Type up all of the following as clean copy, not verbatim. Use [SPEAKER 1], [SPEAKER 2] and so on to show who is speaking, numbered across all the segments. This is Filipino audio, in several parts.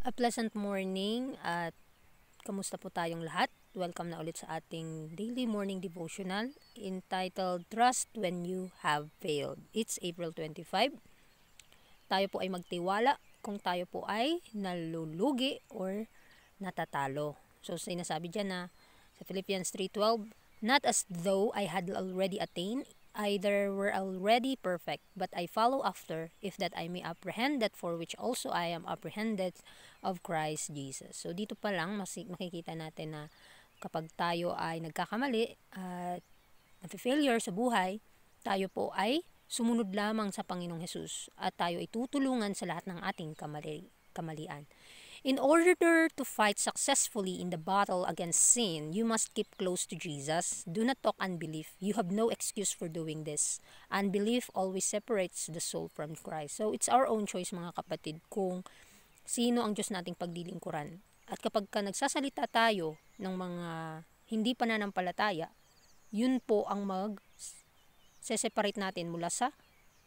[SPEAKER 1] A pleasant morning at kamusta po tayong lahat? Welcome na ulit sa ating daily morning devotional entitled Trust When You Have Failed. It's April 25. Tayo po ay magtiwala kung tayo po ay nalulugi or natatalo. So sinasabi dyan na sa Philippians 3:12, not as though I had already attained, either were already perfect, but I follow after, if that I may apprehend that for which also I am apprehended of Christ Jesus. So dito pa lang makikita natin na kapag tayo ay nagkakamali at nafe-failure sa buhay, tayo po ay sumunod lamang sa Panginoong Hesus at tayo ay tutulungan sa lahat ng ating kamalian. In order to fight successfully in the battle against sin, you must keep close to Jesus. Do not talk unbelief. You have no excuse for doing this. Unbelief always separates the soul from Christ. So it's our own choice, mga kapatid, kung sino ang Diyos nating paglilingkuran. At kapag nagsasalita tayo ng mga hindi pananampalataya, yun po ang mag-separate natin mula sa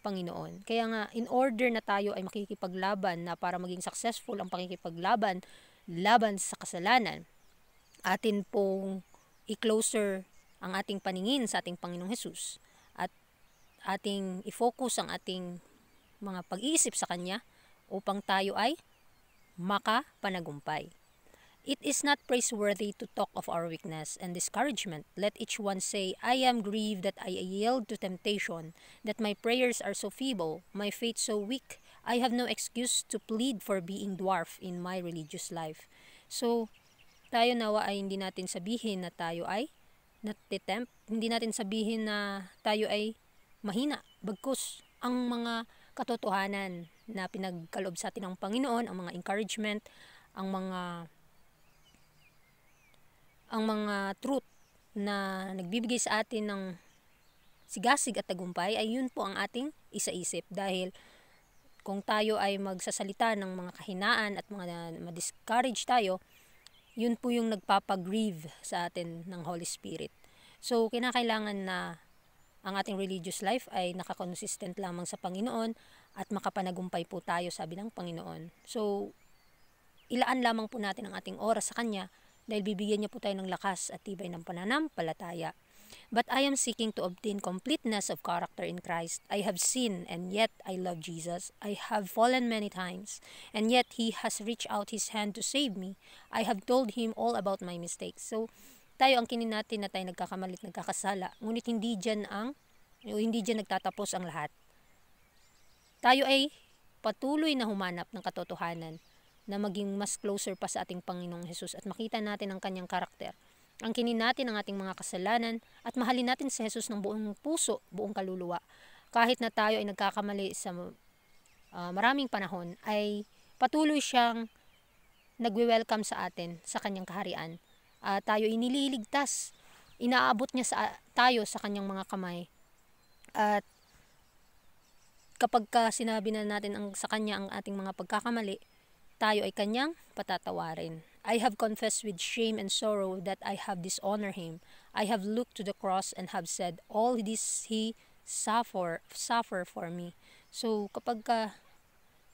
[SPEAKER 1] Panginoon. Kaya nga, in order na tayo ay makikipaglaban na para maging successful ang pakikipaglaban sa kasalanan, atin pong i-closer ang ating paningin sa ating Panginoong Hesus at ating i-focus ang ating mga pag-iisip sa Kanya upang tayo ay makapanagumpay. It is not praiseworthy to talk of our weakness and discouragement. Let each one say, I am grieved that I yield to temptation, that my prayers are so feeble, my faith so weak. I have no excuse to plead for being dwarf in my religious life. So, tayo nawa ay hindi natin sabihin na tayo ay natitempt. Hindi natin sabihin na tayo ay mahina. Bagkus, ang mga katotohanan na pinagkaloob sa atin ng Panginoon, ang mga encouragement, ang mga truth na nagbibigay sa atin ng sigasig at tagumpay ay yun po ang ating isaisip. Dahil kung tayo ay magsasalita ng mga kahinaan at mga ma-discourage tayo, yun po yung nagpapagrieve sa atin ng Holy Spirit. So, kinakailangan na ang ating religious life ay nakakonsistent lamang sa Panginoon at makapanagumpay po tayo, sabi ng Panginoon. So, ilaan lamang po natin ang ating oras sa Kanya dahil bibigyan niya po tayo ng lakas at tibay ng pananampalataya. But I am seeking to obtain completeness of character in Christ. I have sinned, and yet I love Jesus. I have fallen many times, and yet He has reached out His hand to save me. I have told Him all about my mistakes. So, tayo ang kinin natin na tayo nagkakamali at nagkakasala. Ngunit hindi dyan nagtatapos ang lahat. Tayo ay patuloy na humanap ng katotohanan na maging mas closer pa sa ating Panginoong Hesus at makita natin ang Kanyang karakter. Ang kinin natin ang ating mga kasalanan at mahalin natin si Hesus ng buong puso, buong kaluluwa. Kahit na tayo ay nagkakamali sa maraming panahon, ay patuloy siyang nagwe-welcome sa atin sa Kanyang kaharian. Tayo ay nililigtas. Inaabot niya tayo sa Kanyang mga kamay. At kapag sinabi na natin sa Kanya ang ating mga pagkakamali, tayo ay Kanyang patatawarin. I have confessed with shame and sorrow that I have dishonored Him. I have looked to the cross and have said, all this He suffer for me. So, kapag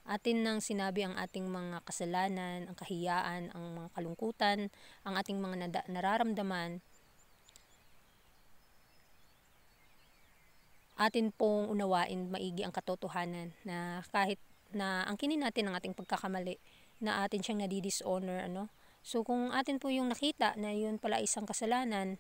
[SPEAKER 1] atin nang sinabi ang ating mga kasalanan, ang kahiyaan, ang mga kalungkutan, ang ating mga nararamdaman, atin pong unawain maigi ang katotohanan na kahit na angkinin natin ang ating pagkakamali, na atin siyang nadi-dishonor, So, kung atin po yung nakita na yun pala isang kasalanan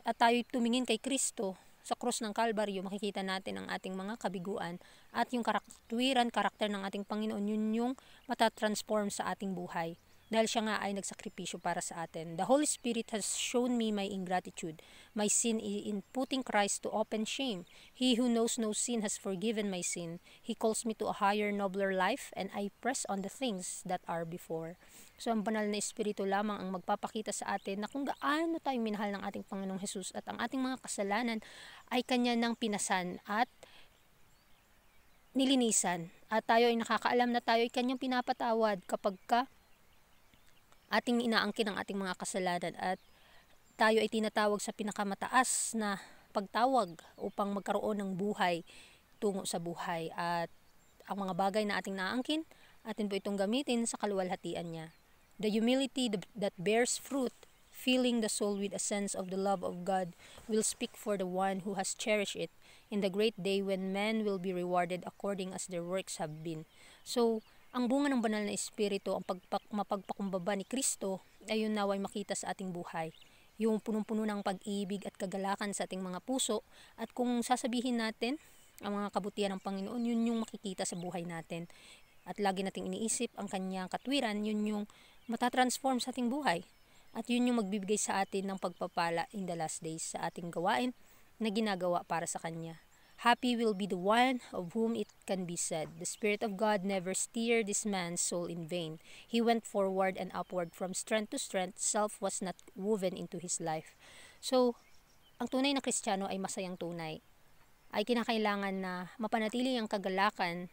[SPEAKER 1] at tayo tumingin kay Kristo sa krus ng Kalbaryo, makikita natin ang ating mga kabiguan at yung karakter ng ating Panginoon, yun yung matatransform sa ating buhay. Dahil siya nga ay nagsakripisyo para sa atin. The Holy Spirit has shown me my ingratitude, my sin in putting Christ to open shame. He who knows no sin has forgiven my sin. He calls me to a higher, nobler life, and I press on the things that are before. So, ang banal na Espiritu lamang ang magpapakita sa atin na kung gaano tayong minahal ng ating Panginoong Hesus at ang ating mga kasalanan ay Kanya nang pinasan at nilinisan. At tayo ay nakakaalam na tayo ay Kanyang pinapatawad kapag ating inaangkin ang ating mga kasalanan at tayo ay tinatawag sa pinakamataas na pagtawag upang magkaroon ng buhay tungo sa buhay. At ang mga bagay na ating naangkin Atin po itong gamitin sa kaluwalhatian niya. The humility that bears fruit, filling the soul with a sense of the love of God, will speak for the one who has cherished it in the great day when men will be rewarded according as their works have been. So, ang bunga ng banal na espiritu, ang mapagpakumbaba ni Kristo, ay yun naway makita sa ating buhay. Yung punong-puno ng pag-ibig at kagalakan sa ating mga puso, at kung sasabihin natin ang mga kabutihan ng Panginoon, yun yung makikita sa buhay natin. At lagi nating iniisip ang kanyang katwiran, yun yung matatransform sa ating buhay. At yun yung magbibigay sa atin ng pagpapala in the last days sa ating gawain na ginagawa para sa kanya. Happy will be the one of whom it can be said, the Spirit of God never steered this man's soul in vain. He went forward and upward from strength to strength. Self was not woven into his life. So, ang tunay na Kristiyano ay masayang tunay. Ay kinakailangan na mapanatili ang kagalakan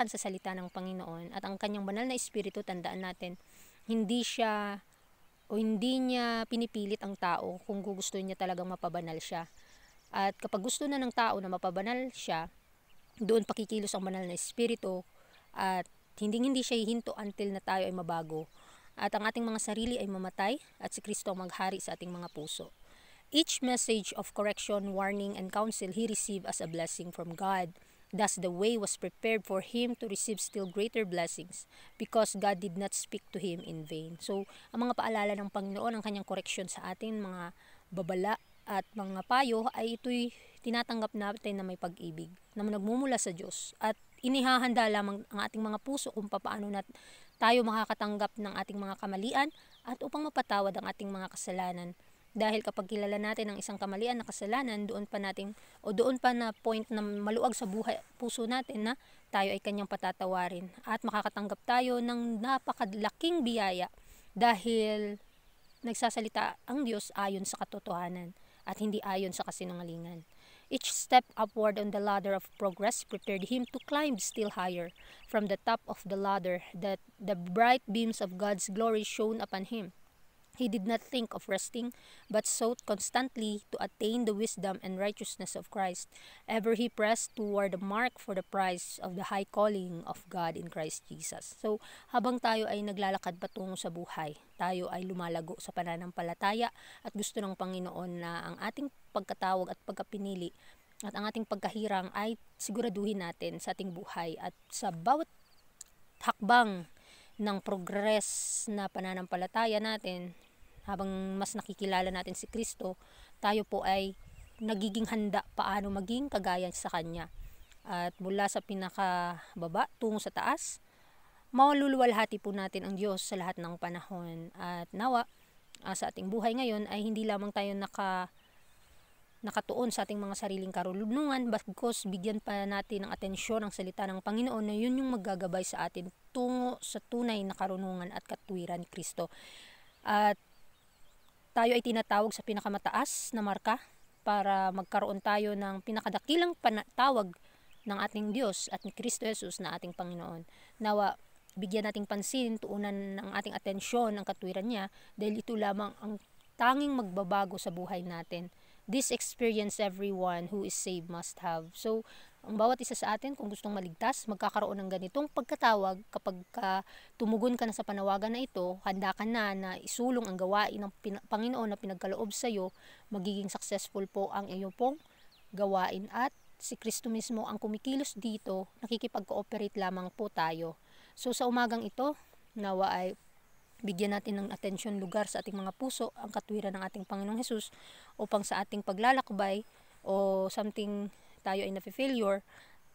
[SPEAKER 1] sa salita ng Panginoon, at ang kanyang banal na espiritu, tandaan natin, hindi niya pinipilit ang tao kung gusto niya talagang mapabanal siya. At kapag gusto na ng tao na mapabanal siya, doon pakikilos ang banal na espiritu, at hindi siya hihinto until na tayo ay mabago. At ang ating mga sarili ay mamatay, at si Kristo ang maghari sa ating mga puso. Each message of correction, warning, and counsel he received as a blessing from God. Thus the way was prepared for him to receive still greater blessings, because God did not speak to him in vain. So, ang mga paalala ng Panginoon, ang kanyang correction sa atin, mga babala at mga payo, ay ito'y tinatanggap natin na may pag-ibig, na nagmumula sa Diyos, at inihahanda lamang ang ating mga puso kung paano tayo makakatanggap ng ating mga kamalian, at upang mapatawad ang ating mga kasalanan. Dahil kapag kilala natin ang isang kamalian na kasalanan, doon pa na point na maluwag sa puso natin na tayo ay kanyang patatawarin, at makakatanggap tayo ng napakalaking biyaya, dahil nagsasalita ang Diyos ayon sa katotohanan at hindi ayon sa kasinungalingan. Each step upward on the ladder of progress prepared him to climb still higher. From the top of the ladder, that the bright beams of God's glory shone upon him. He did not think of resting, but sought constantly to attain the wisdom and righteousness of Christ. Ever he pressed toward the mark for the prize of the high calling of God in Christ Jesus. So, habang tayo ay naglalakad patungo sa buhay, tayo ay lumalago sa pananampalataya, at gusto ng Panginoon na ang ating pagkatawag at pagkapinili at ang ating pagkahirang ay siguraduhin natin sa ating buhay, at sa bawat hakbang ng progress na pananampalataya natin, habang mas nakikilala natin si Kristo, tayo po ay nagiging handa paano maging kagaya sa Kanya. At mula sa pinakababa tungo sa taas, maluluwalhati po natin ang Diyos sa lahat ng panahon. At nawa, sa ating buhay ngayon ay hindi lamang tayo nakatuon sa ating mga sariling karunungan, bagkus bigyan pa natin ng atensyon ang salita ng Panginoon, na yun yung maggagabay sa atin tungo sa tunay na karunungan at katwiran ni Kristo. At tayo ay tinatawag sa pinakamataas na marka para magkaroon tayo ng pinakadakilang tawag ng ating Diyos at ni Kristo Jesus na ating Panginoon. Nawa, bigyan nating pansin, tuunan ng ating atensyon ang katwiran niya, dahil ito lamang ang tanging magbabago sa buhay natin. This experience everyone who is saved must have. So, ang bawat isa sa atin, kung gustong maligtas, magkakaroon ng ganitong pagkatawag. Kapag tumugon ka na sa panawagan na ito, handa ka na isulong ang gawain ng Panginoon na pinagkaloob sa iyo, magiging successful po ang iyong pong gawain, at si Kristo mismo ang kumikilos dito, nakikipag-cooperate lamang po tayo. So, sa umagang ito, nawa ay bigyan natin ng atensyon, lugar sa ating mga puso ang katwiran ng ating Panginoong Hesus, upang sa ating paglalakbay o something tayo ay nafe-failure,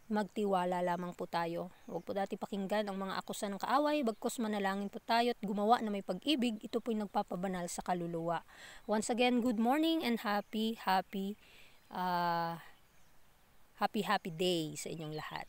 [SPEAKER 1] magtiwala lamang po tayo. Huwag po natin pakinggan ang mga akusa ng kaaway, bagkus manalangin po tayo at gumawa na may pag-ibig. Ito po'y nagpapabanal sa kaluluwa. Once again, good morning and happy day sa inyong lahat.